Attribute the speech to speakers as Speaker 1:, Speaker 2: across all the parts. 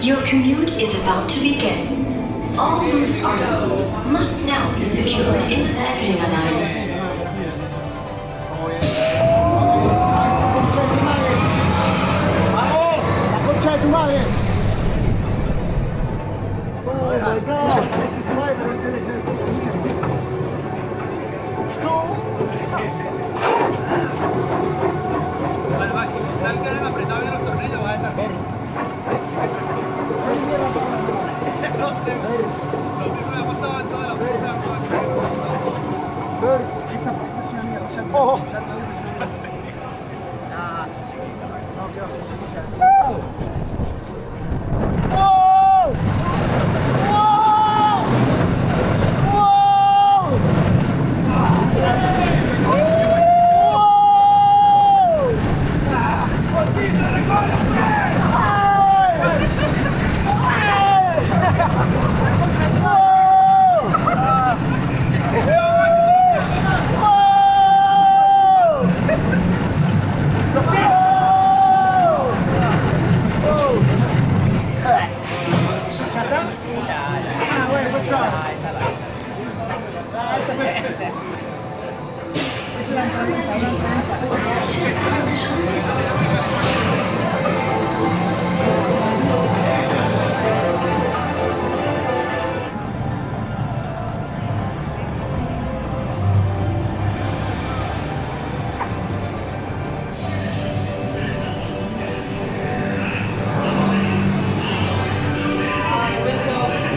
Speaker 1: Your commute is about to begin. All loose articles must now be secured in the Adrena-Line.
Speaker 2: La concha de tu madre. Oh my god, this is why let's go.
Speaker 3: Vale, va, si tal que hayan apretado bien los tornillos, va a estar bien. No sé, lo mismo me ha pasado en toda la puta.
Speaker 2: Esta parte es una mierda, ya te lo digo, es una mierda. No, ¿qué vas a hacer?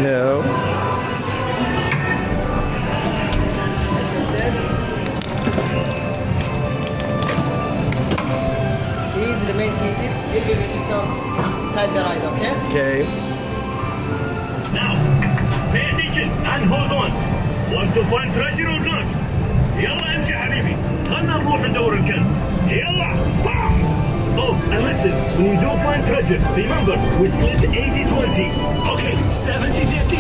Speaker 4: No.
Speaker 5: Please remain seated if you need to stop inside the ride, okay?
Speaker 4: Okay.
Speaker 6: Now, pay attention and hold on. Want to find treasure or not? يلا امشي حبيبي. خلنا نروح ندور الكنز. يلا. Bam! Oh, and listen, when we do find treasure, remember, we split 80-20. Okay, 70-50.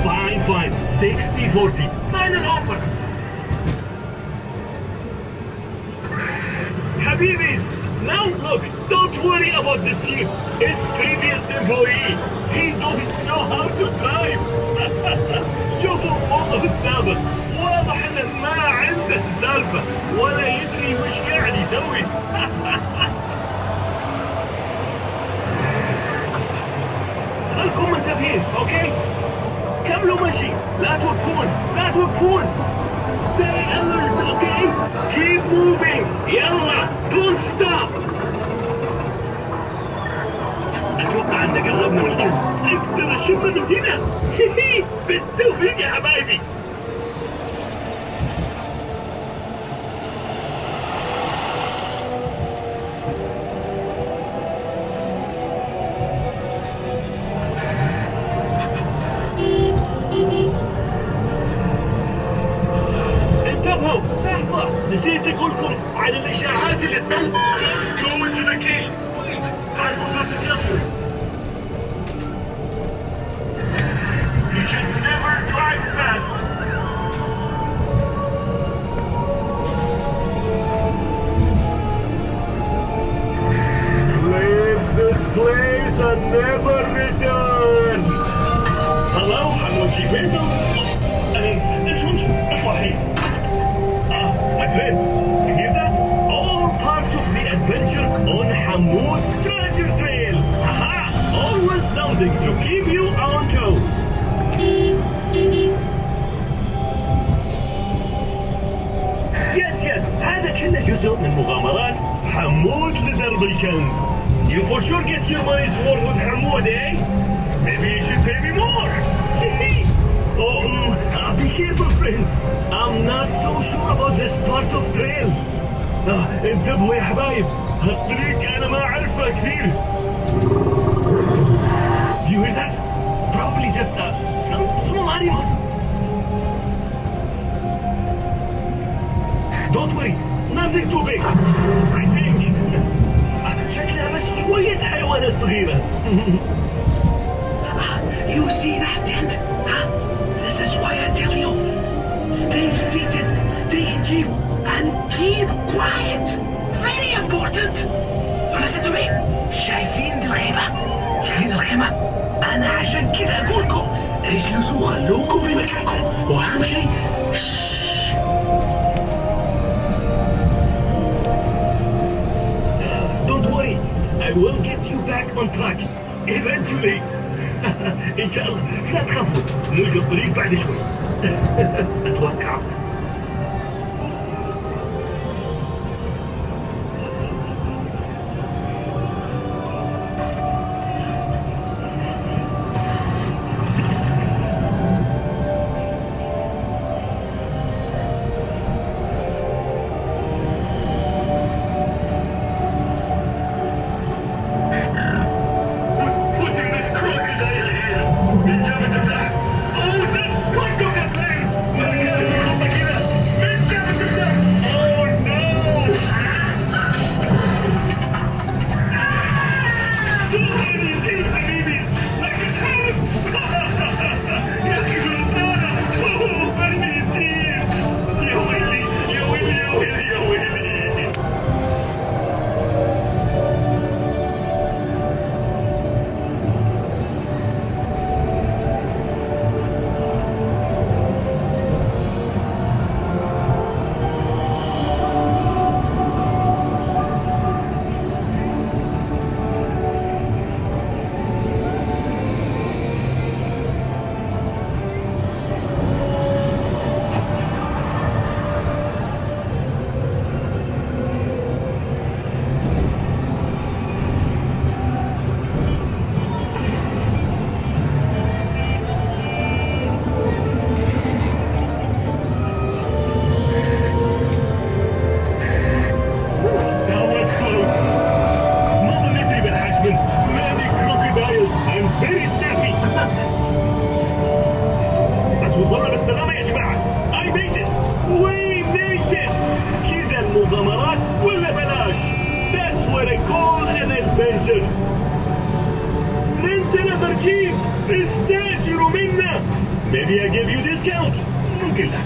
Speaker 6: Fine. 60-40. Final offer. Habibis, now look, don't worry about this jeep. It's previous employee. He don't know how to drive. شوفوا موقف السابق. واضح انه ما عنده سالفة ولا يدري وش قاعد يسوي. خلكم منتبهين، اوكي؟ كملوا مشي، لا توقفون. Stay alert, okay? Keep moving. يلا، don't stop. اتوقع ان قربنا من الكنز. اقدر اشوفه من هنا. بالتوفيق يا حبايبي. نسيت اقول لكم عن الاشاعات اللي تطلع. Go into the cave. I forgot to tell you. You should never drive fast. Leave this place and never return. Hello, حنمشي فينكم؟ ايش الحين؟ My friends, you hear that? All part of the adventure on Hamoud Treasure Trail. Haha! Always something to keep you on toes. Yes, هذا كله جزء من مغامرات حمود لدرب الكنز. You for sure get your money's worth with Hamoud, eh? Maybe you should pay me more. Be careful, friends. I'm not so sure about this part of trail. انتبهوا يا حبايب. هالطريق أنا ما أعرفها كثير. Do you hear that? Probably just some small animals. Don't worry, nothing too big. I think. شكلها بس شوية حيوانات صغيرة. You see that tent? Huh? This is why I tell you, stay seated, stay in jeep, and keep quiet. Very important. You listen to me. شايفين دي الخيمة؟ أنا عشان كده أقولكم اجلسوا خلوكم بمكانكم وأهم شيء Don't worry, I will get you back on track eventually. إن شاء الله لا تخافوا نلقى الطريق بعد شوي. أتوقع. Putting this crocodile here. من جابت الدعم. Oh, this crocodile! ما كانت الخطة كده. من جابت الدعم. Oh no! دورني يطير حبيبي. I can help. يا أخي خلصانة. Oh, قلبي يطير. يا ويلي يا ويلي يا ويلي يا ويلي. That was close. ما ظنيت لي بالحجم. نادي crocodiles. I'm very snappy. بس وصلنا بالسلامة يا جماعة. I made it. We made it. كذا المغامرات ولا بلاش. That's what I call an adventure. Rent another jeep. استأجروا منا. Maybe I give you discount. ممكن لا.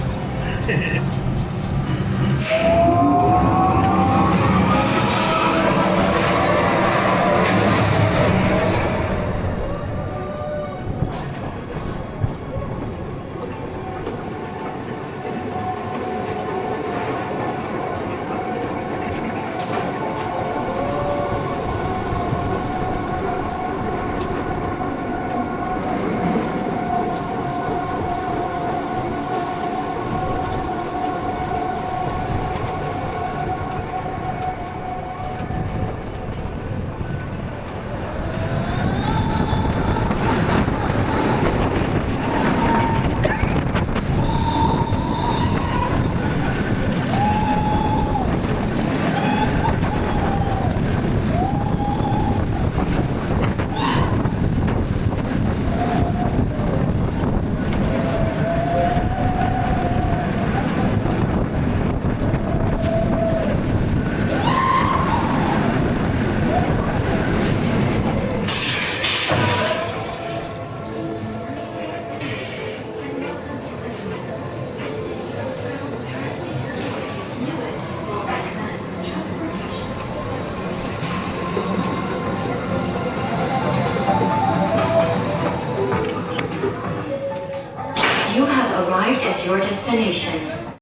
Speaker 1: You have arrived at your destination.